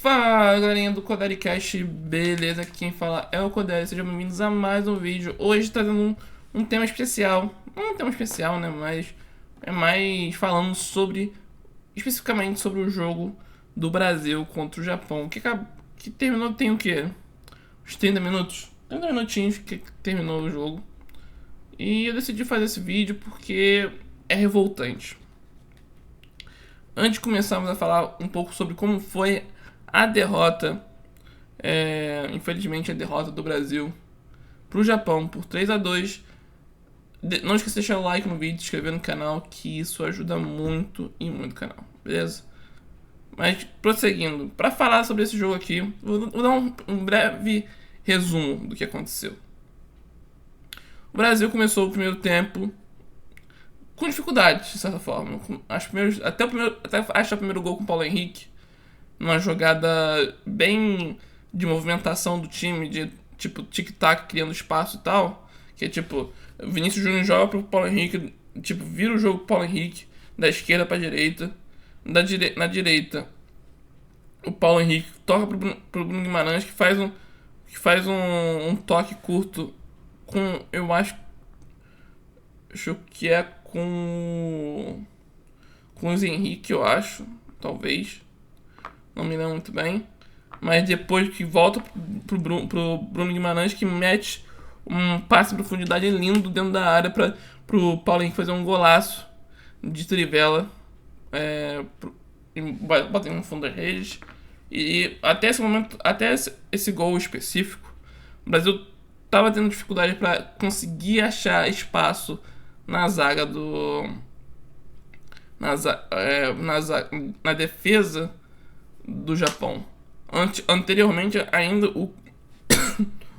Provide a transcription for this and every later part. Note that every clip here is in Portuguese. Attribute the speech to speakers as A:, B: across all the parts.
A: Fala galerinha do Codericast, beleza? Aqui quem fala é o Coder, sejam bem-vindos a mais um vídeo. Hoje trazendo um tema especial, não um tema especial, né? Mas é mais falando sobre, especificamente sobre o jogo do Brasil contra o Japão, que terminou, tem o quê? Uns 30 minutos? 30 minutinhos que terminou o jogo. E eu decidi fazer esse vídeo porque é revoltante. Antes de começarmos a falar um pouco sobre como foi a derrota, infelizmente a derrota do Brasil pro Japão por 3-2. Não esqueça de deixar o like no vídeo, se inscrever no canal, que isso ajuda muito e muito o canal, beleza? Mas prosseguindo, para falar sobre esse jogo aqui, vou dar um breve resumo do que aconteceu. O Brasil começou o primeiro tempo com dificuldade, de certa forma. Até achar o primeiro gol com o Paulo Henrique, numa jogada bem de movimentação do time, de tipo tic-tac, criando espaço e tal. Que é tipo, o Vinícius Júnior joga pro Paulo Henrique, tipo, vira o jogo pro Paulo Henrique, da esquerda pra direita. Na direita, o Paulo Henrique toca pro Bruno Guimarães, que faz um toque curto com, eu acho que é com o Zé Henrique, eu acho, talvez, não me lembro muito bem, mas depois que volta pro Bruno Guimarães, que mete um passe de profundidade lindo dentro da área pro Paulo Henrique fazer um golaço de trivela, bota no fundo das redes. E até esse momento, até esse gol específico, o Brasil tava tendo dificuldade para conseguir achar espaço na zaga do na defesa do Japão. Anteriormente ainda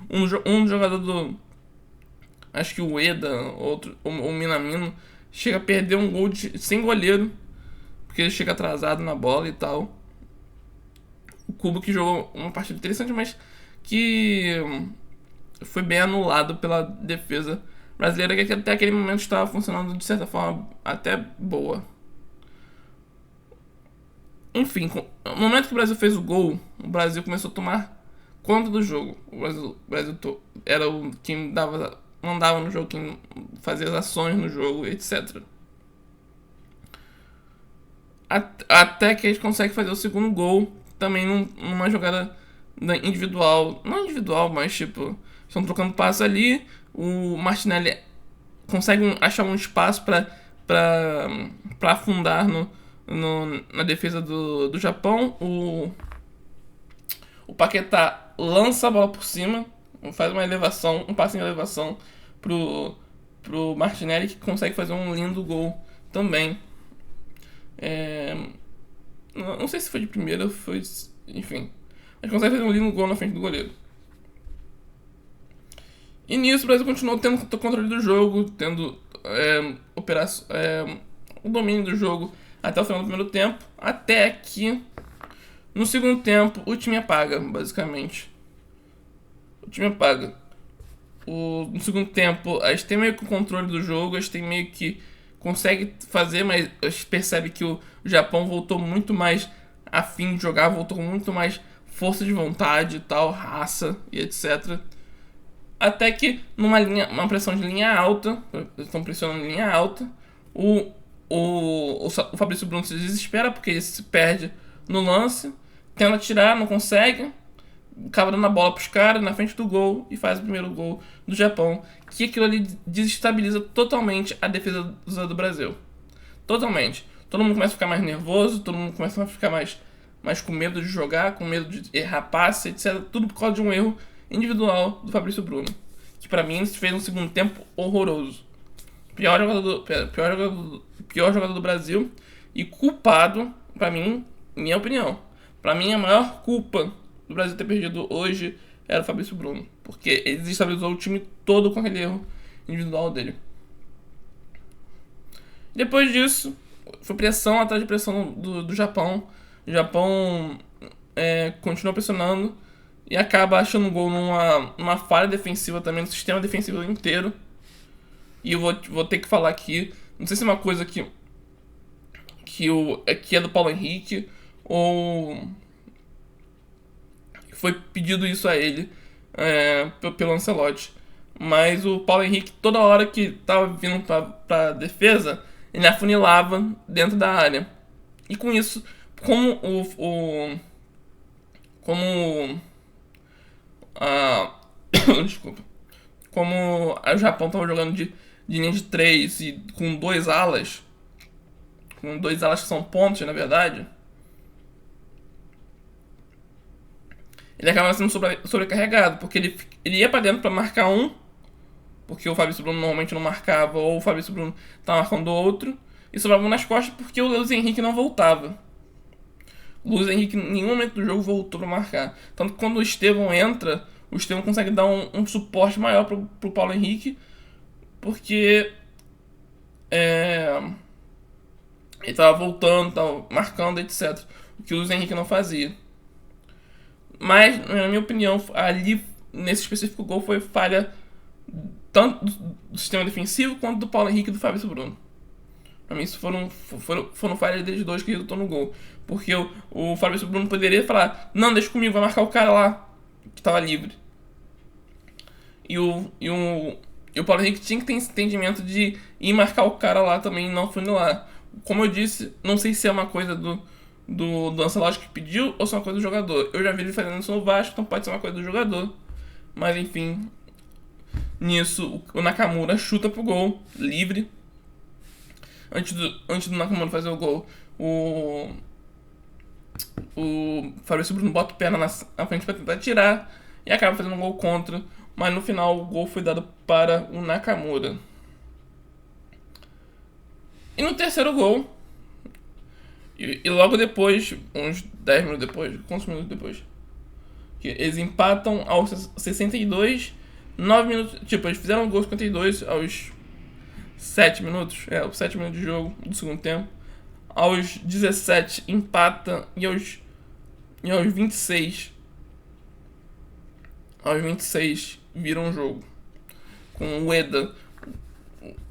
A: um jogador do, acho que o Eda, outro, o Minamino, chega a perder um gol sem goleiro, porque ele chega atrasado na bola e tal. O Kubo, que jogou uma partida interessante, mas que foi bem anulado pela defesa brasileira, que até aquele momento estava funcionando de certa forma até boa. Enfim, no momento que o Brasil fez o gol, o Brasil começou a tomar conta do jogo. O Brasil era o quem mandava no jogo, quem fazia as ações no jogo, etc. Até que eles conseguem fazer o segundo gol, também numa jogada individual. Não individual, mas tipo, estão trocando passe ali. O Martinelli consegue achar um espaço para afundar na defesa do Japão. O Paquetá lança a bola por cima, faz uma elevação, um passe em elevação pro Martinelli, que consegue fazer um lindo gol também. Não sei se foi de primeira ou foi. Enfim. Mas consegue fazer um lindo gol na frente do goleiro. E nisso o Brasil continuou tendo o controle do jogo, tendo o domínio do jogo até o final do primeiro tempo. Até que no segundo tempo o time apaga, basicamente. O time apaga. No segundo tempo a gente tem meio que o controle do jogo, a gente tem meio que consegue fazer, mas a gente percebe que o Japão voltou muito mais afim de jogar, voltou com muito mais força de vontade e tal, raça e etc. Até que uma pressão de linha alta, eles estão pressionando em linha alta, o Fabrício Bruno se desespera porque ele se perde no lance, tenta atirar, não consegue, acaba dando a bola pros caras na frente do gol e faz o primeiro gol do Japão, que aquilo ali desestabiliza totalmente a defesa do Brasil. Totalmente. Todo mundo começa a ficar mais nervoso, todo mundo começa a ficar mais com medo de jogar, com medo de errar passe, etc. Tudo por causa de um erro individual do Fabrício Bruno, que pra mim fez um segundo tempo horroroso. Pior jogador do Brasil e culpado, pra mim, minha opinião. Pra mim, a maior culpa do Brasil ter perdido hoje era o Fabrício Bruno, porque ele desestabilizou o time todo com aquele erro individual dele. Depois disso, foi pressão atrás de pressão do Japão. O Japão continua pressionando e acaba achando um gol numa falha defensiva também, no sistema defensivo inteiro. E eu vou ter que falar aqui, não sei se é uma coisa que é do Paulo Henrique ou foi pedido isso a ele pelo Ancelotti. Mas o Paulo Henrique, toda hora que tava vindo pra defesa, ele afunilava dentro da área. E com isso, como como a desculpa, como o Japão tava jogando de linha de 3 e com dois alas que são pontos, na verdade, ele acaba sendo sobrecarregado, porque ele ia pra dentro pra marcar um, porque o Fabrício Bruno normalmente não marcava, ou o Fabrício Bruno tava marcando outro, e sobrava um nas costas porque o Luiz Henrique não voltava. O Luiz Henrique em nenhum momento do jogo voltou pra marcar. Tanto que quando o Estevão entra, o Estevão consegue dar um suporte maior pro Paulo Henrique, porque ele tava voltando, tava marcando, etc. O que o Luiz Henrique não fazia. Mas, na minha opinião, ali, nesse específico gol, foi falha tanto do sistema defensivo quanto do Paulo Henrique e do Fabrício Bruno. Pra mim, isso foram falhas deles dois que resultou no gol. Porque o Fabrício Bruno poderia falar: não, deixa comigo, vai marcar o cara lá que tava livre. E o Paulo Henrique tinha que ter esse entendimento de ir marcar o cara lá também e não funilar. Como eu disse, não sei se é uma coisa do Ancelotti que pediu ou se é uma coisa do jogador. Eu já vi ele fazendo isso no Vasco, então pode ser uma coisa do jogador. Mas enfim, nisso o Nakamura chuta pro gol, livre. Antes do Nakamura fazer o gol, o Fabrício Bruno bota o pé na frente pra tentar tirar e acaba fazendo um gol contra. Mas no final o gol foi dado para o Nakamura. E no terceiro gol, e logo depois, uns 10 minutos depois, quantos minutos depois? Que eles empatam aos 62, 9 minutos. Tipo, eles fizeram o gol 52 aos 7 minutos. Os 7 minutos de jogo do segundo tempo. Aos 17 empata e aos 26. Aos 26 vira um jogo. Com o Eda.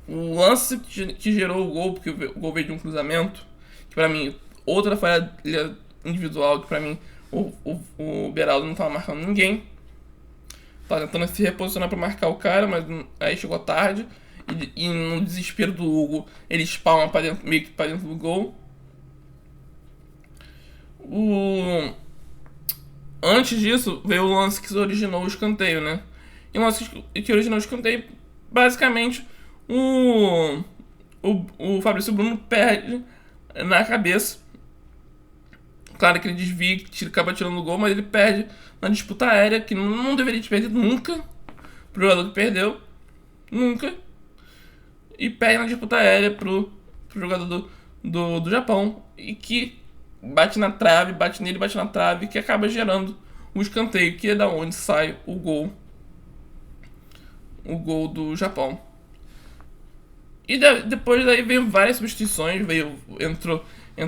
A: O lance que gerou o gol, porque o gol veio de um cruzamento, que pra mim, outra falha individual, que pra mim o Beraldo não tava marcando ninguém. Tava tentando se reposicionar pra marcar o cara, mas aí chegou tarde. E no desespero do Hugo, ele spawna meio que pra dentro do gol. Antes disso, veio o lance que originou o escanteio, né? E o lance que originou o escanteio, basicamente, o Fabrício Bruno perde na cabeça. Claro que ele desvia, acaba tirando o gol, mas ele perde na disputa aérea, que não deveria ter perdido nunca. Pro jogador que perdeu. Nunca. E perde na disputa aérea pro jogador do Japão. E que bate na trave, bate nele, bate na trave, que acaba gerando um escanteio, que é da onde sai o gol. O gol do Japão. E depois daí veio várias substituições. Entrou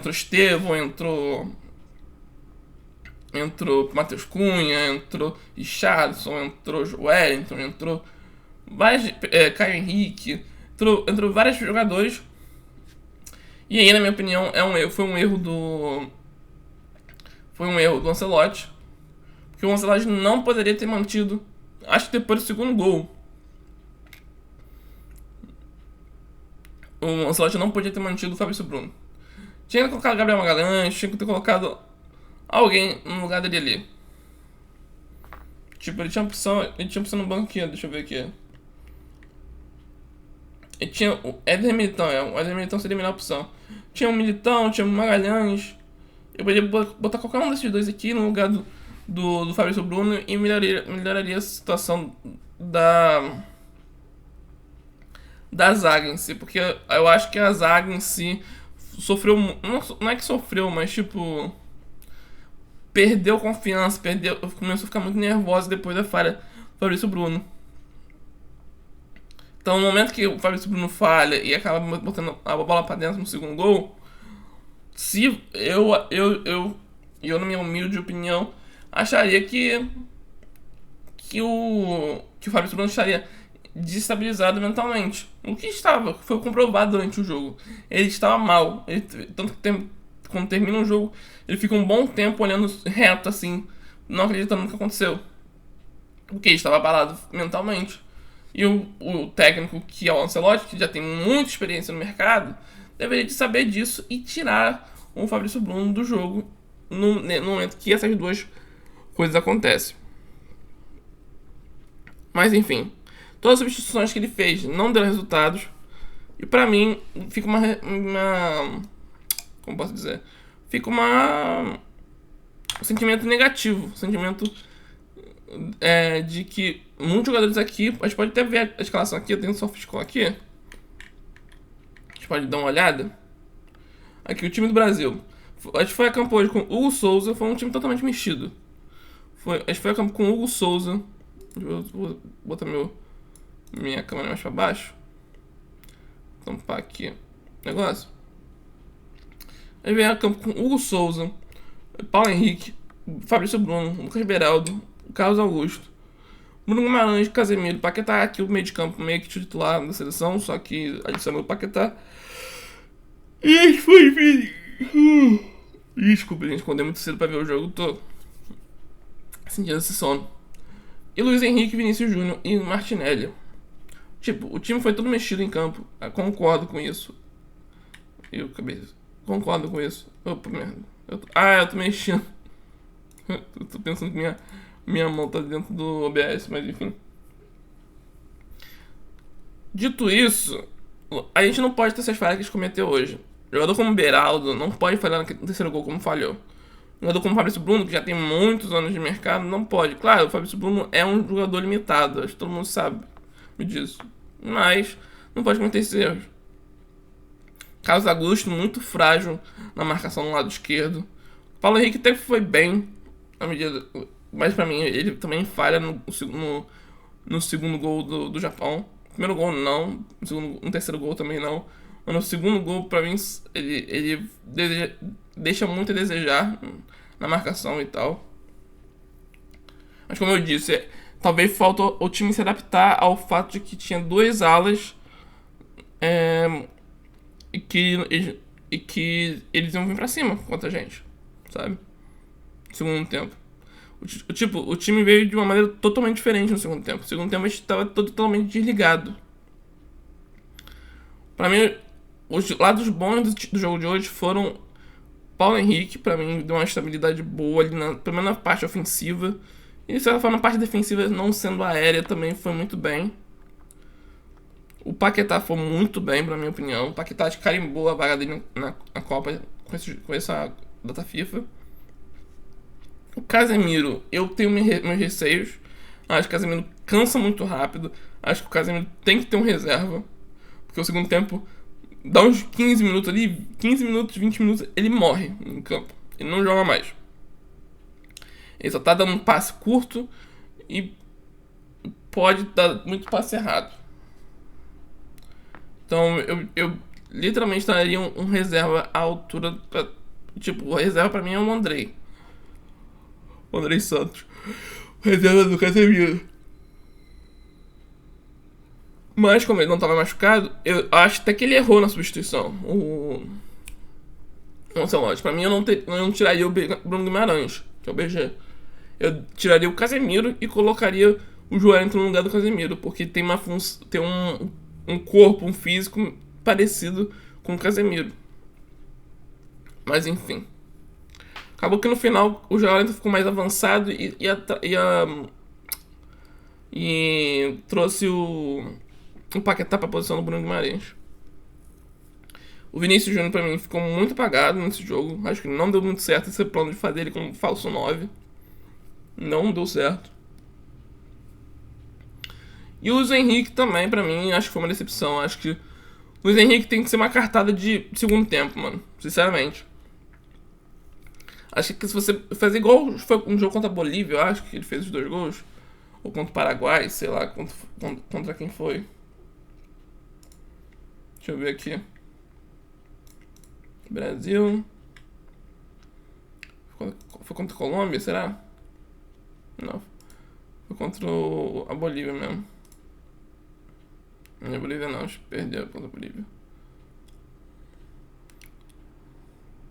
A: Estevão, entrou Matheus Cunha, entrou Richarlison, entrou Wellington, entrou vários, Caio Henrique, entrou vários jogadores. E aí, na minha opinião, foi um erro do Ancelotti, porque o Ancelotti não poderia ter mantido, acho que depois do segundo gol, o Ancelotti não podia ter mantido o Fabrício Bruno. Tinha que ter colocado o Gabriel Magalhães, tinha que ter colocado alguém no lugar dele ali. Tipo, ele tinha opção no banquinho, deixa eu ver aqui. Ele tinha o Éder Militão, o Éder Militão seria a melhor opção. Tinha o Militão, tinha o Magalhães. Eu poderia botar qualquer um desses dois aqui no lugar do Fabrício Bruno e melhoraria a situação da zaga em si. Porque eu acho que a zaga em si sofreu. Não é que sofreu, mas tipo. Perdeu confiança, começou a ficar muito nervosa depois da falha do Fabrício Bruno. Então, no momento que o Fabrício Bruno falha e acaba botando a bola pra dentro no segundo gol, se eu na minha humilde opinião, acharia que o Fabrício Bruno estaria desestabilizado mentalmente. O que foi comprovado durante o jogo. Ele estava mal. Tanto que quando termina o jogo, ele fica um bom tempo olhando reto assim não acreditando no que aconteceu. Porque ele estava abalado mentalmente. E o técnico, que é o Ancelotti, que já tem muita experiência no mercado, deveria de saber disso e tirar o Fabrício Bruno do jogo no momento que essas duas coisas acontecem. Mas enfim, todas as substituições que ele fez não deram resultados. E pra mim, fica como posso dizer? Fica um sentimento negativo. Um sentimento de que muitos jogadores aqui. A gente pode até ver a escalação aqui. Eu tenho só fiscal aqui. A gente pode dar uma olhada. Aqui, o time do Brasil. A gente foi a campo hoje com Hugo Souza. Foi um time totalmente mexido. A gente foi a campo com Hugo Souza. Vou botar minha câmera mais pra baixo. Tampar aqui o negócio. Aí vem a campo com Hugo Souza, Paulo Henrique, Fabrício Bruno, Lucas Beraldo, Carlos Augusto, Bruno Guimarães, Casemiro, Paquetá. Aqui o meio de campo meio que titular da seleção, só que adicionou o Paquetá. E a gente foi. Desculpa, gente, acordei muito cedo pra ver o jogo, tô sentindo esse sono. E Luiz Henrique, Vinícius Júnior e Martinelli. Tipo, o time foi todo mexido em campo. Eu concordo com isso. Concordo com isso. Opa, merda. Eu tô mexendo. Eu tô pensando que minha mão tá dentro do OBS, mas enfim. Dito isso, a gente não pode ter essas falhas que a gente cometeu hoje. Jogador como Beraldo não pode falhar no terceiro gol como falhou. Jogador como Fabrício Bruno, que já tem muitos anos de mercado, não pode. Claro, o Fabrício Bruno é um jogador limitado, acho que todo mundo sabe disso. Mas não pode cometer esses erros. Carlos Augusto, muito frágil na marcação no lado esquerdo. Paulo Henrique até foi bem, na medida, mas pra mim ele também falha no segundo gol do Japão. Primeiro gol não, no terceiro gol também não. Mas no segundo gol, pra mim, ele deixa muito a desejar na marcação e tal. Mas como eu disse, talvez falta o time se adaptar ao fato de que tinha duas alas e que eles iam vir pra cima contra a gente, sabe? No segundo tempo. O time veio de uma maneira totalmente diferente no segundo tempo. No segundo tempo a gente estava totalmente desligado. Pra mim, os lados bons do jogo de hoje foram Paulo Henrique, pra mim, deu uma estabilidade boa ali, pelo menos na parte ofensiva. E de certa forma, na parte defensiva, não sendo aérea, também foi muito bem. O Paquetá foi muito bem, pra minha opinião. O Paquetá carimbou a vaga dele na Copa com essa data FIFA. O Casemiro, eu tenho meus receios. Acho que o Casemiro cansa muito rápido. Acho que o Casemiro tem que ter um reserva. Porque o segundo tempo, dá uns 15 minutos ali, 15 minutos, 20 minutos, ele morre no campo. Ele não joga mais. Ele só tá dando um passe curto e pode dar muito passe errado. Então eu literalmente daria um reserva à altura. Tipo, o reserva pra mim é o Andrei. O Andrei Santos. O reserva do Casemiro. Mas como ele não tava machucado, eu acho até que ele errou na substituição. O Ancelotti. Pra mim eu não tiraria o Bruno Guimarães, que é o BG. Eu tiraria o Casemiro e colocaria o Joelinton no lugar do Casemiro, porque tem um corpo, um físico parecido com o Casemiro. Mas enfim. Acabou que no final o Joelinton ficou mais avançado e trouxe o Paquetá pra posição do Bruno Guimarães. O Vinícius Júnior pra mim ficou muito apagado nesse jogo. Acho que não deu muito certo esse plano de fazer ele como falso 9. Não deu certo. E o Luiz Henrique também, pra mim, acho que foi uma decepção. Acho que o Luiz Henrique tem que ser uma cartada de segundo tempo, mano. Sinceramente. Acho que se você fazer igual foi um jogo contra a Bolívia, eu acho que ele fez os 2 gols. Ou contra o Paraguai, sei lá, contra quem foi. Deixa eu ver aqui. Brasil. Foi contra a Colômbia, será? Não. Foi contra a Bolívia mesmo. Não é Bolívia não, acho que perdeu contra a Bolívia.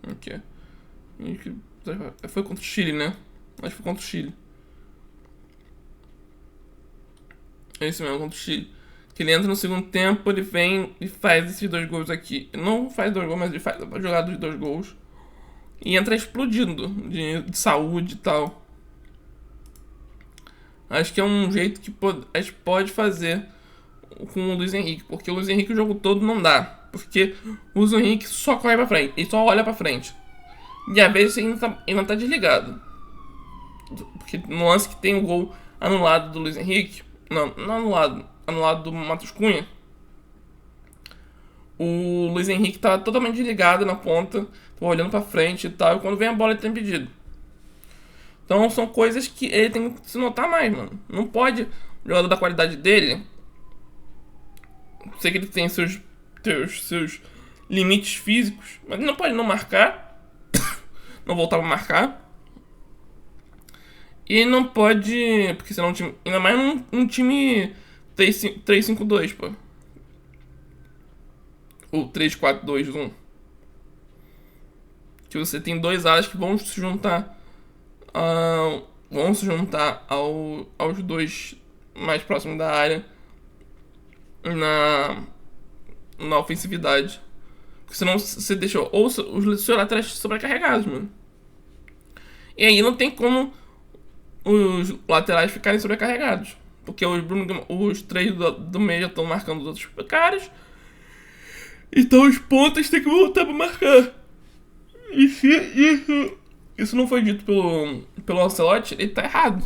A: Aqui. Foi contra o Chile, né? Acho que foi contra o Chile. É isso mesmo, contra o Chile. Que ele entra no segundo tempo, ele vem e faz esses 2 gols aqui. Ele não faz 2 gols, mas ele faz a jogada dos 2 gols. E entra explodindo de saúde e tal. Acho que é um jeito que a gente pode fazer com o Luiz Henrique. Porque o Luiz Henrique o jogo todo não dá. Porque o Luiz Henrique só corre pra frente. Ele só olha pra frente. E às vezes ele não tá desligado. Porque no lance que tem o gol anulado do Luiz Henrique. Não anulado. Anulado do Matheus Cunha. O Luiz Henrique tava totalmente desligado na ponta. Tava olhando pra frente e tal. E quando vem a bola ele tem impedido. Então são coisas que ele tem que se notar mais, mano. Não pode, o jogador da qualidade dele. Sei que ele tem seus limites físicos. Mas ele não pode não marcar. Não voltar pra marcar. E não pode. Porque senão um time. Ainda mais um time 3-5-2, pô. Ou 3-4-2-1. Que você tem 2 alas que vão se juntar. Vão se juntar aos 2 mais próximos da área. Na ofensividade. Porque senão você deixa os seus laterais sobrecarregados, mano. E aí não tem como os laterais ficarem sobrecarregados. Porque os 3 do meio já estão marcando os outros caras. Então os pontas têm que voltar pra marcar. E se isso não foi dito pelo Ancelotti, ele tá errado.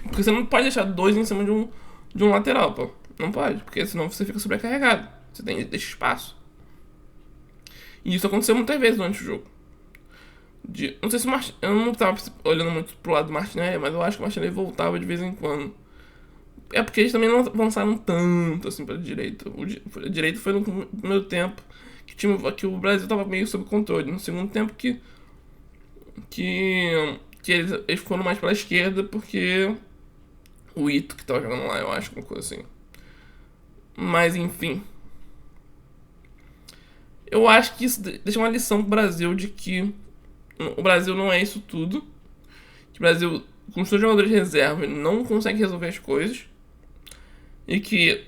A: Porque você não pode deixar 2 em cima de um lateral, pô. Não pode, porque senão você fica sobrecarregado. Você deixa espaço. E isso aconteceu muitas vezes durante o jogo. Não sei se o Martinelli. Eu não tava olhando muito pro lado do Martinelli, mas eu acho que o Martinelli voltava de vez em quando. É porque eles também não avançaram tanto assim pra direita. A direita foi no primeiro tempo que o Brasil tava meio sob controle. No segundo tempo que eles foram mais pra esquerda porque o Ito que tava jogando lá, eu acho, uma coisa assim. Mas enfim. Eu acho que isso deixa uma lição pro Brasil de que o Brasil não é isso tudo. Que o Brasil, com os seus jogadores de reserva, não consegue resolver as coisas. E que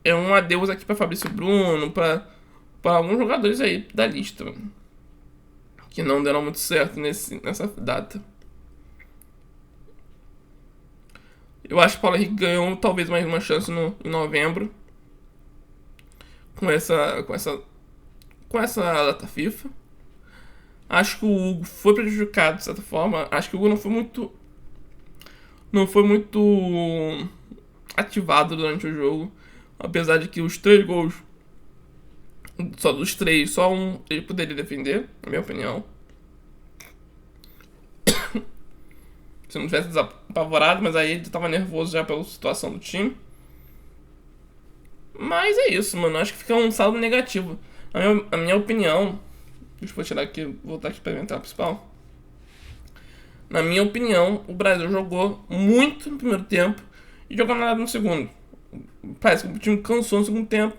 A: é um adeus aqui pra Fabrício Bruno, pra alguns jogadores aí da lista, mano, que não deram muito certo nessa data. Eu acho que o Paulo Henrique ganhou talvez mais uma chance em novembro. Com essa data FIFA. Acho que o Hugo foi prejudicado de certa forma. Acho que o Hugo não foi muito ativado durante o jogo. Apesar de que os 3 gols, só dos 3, só um ele poderia defender, na minha opinião. Se não tivesse desapavorado, mas aí ele tava nervoso já pela situação do time. Mas é isso, mano. Acho que fica um saldo negativo. A minha opinião. Deixa eu tirar aqui, voltar aqui pra inventar a principal. Na minha opinião, o Brasil jogou muito no primeiro tempo e jogou nada no segundo. Parece que o time cansou no segundo tempo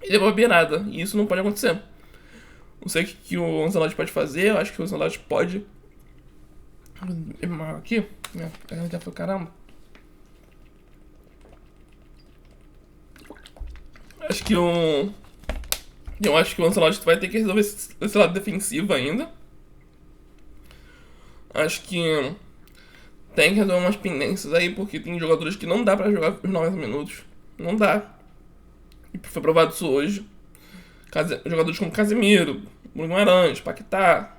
A: e levou a beirada. E isso não pode acontecer. Não sei o que o Ancelotti pode fazer. Eu acho que o Ancelotti pode. Aqui, minha perna já foi caramba. Eu acho que o Ancelotti vai ter que resolver esse lado defensivo ainda. Acho que tem que resolver umas pendências aí, porque tem jogadores que não dá pra jogar os 90 minutos. Não dá. E foi provado isso hoje. Jogadores como Casemiro, Bruno Guimarães, Paquetá,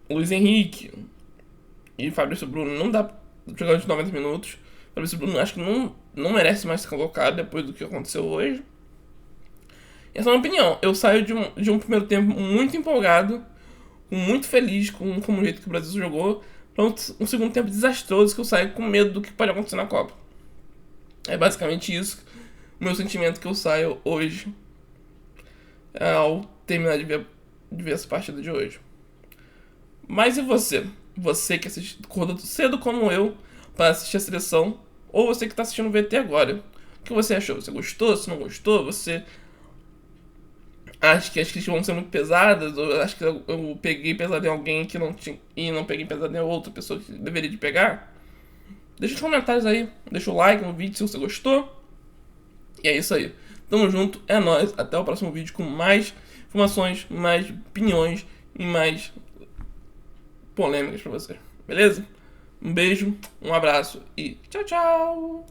A: Luiz Henrique e Fabrício Bruno não dá pra jogar os 90 minutos. Fabrício Bruno acho que não merece mais ser colocado depois do que aconteceu hoje. E essa é a minha opinião. Eu saio de um primeiro tempo muito empolgado, muito feliz com o jeito que o Brasil jogou, pra um segundo tempo desastroso que eu saio com medo do que pode acontecer na Copa. É basicamente isso o meu sentimento que eu saio hoje, ao terminar de ver essa partida de hoje. Mas e você? Você que acordou cedo como eu para assistir a seleção, ou você que está assistindo o VT agora? O que você achou? Você gostou? Se não gostou? Você acho que as críticas vão ser muito pesadas, ou acho que eu peguei pesado em alguém que não tinha, e não peguei pesado em outra pessoa que deveria de pegar, deixa os comentários aí, deixa o like no vídeo se você gostou. E é isso aí. Tamo junto, é nóis. Até o próximo vídeo com mais informações, mais opiniões e mais polêmicas pra você. Beleza? Um beijo, um abraço e tchau, tchau!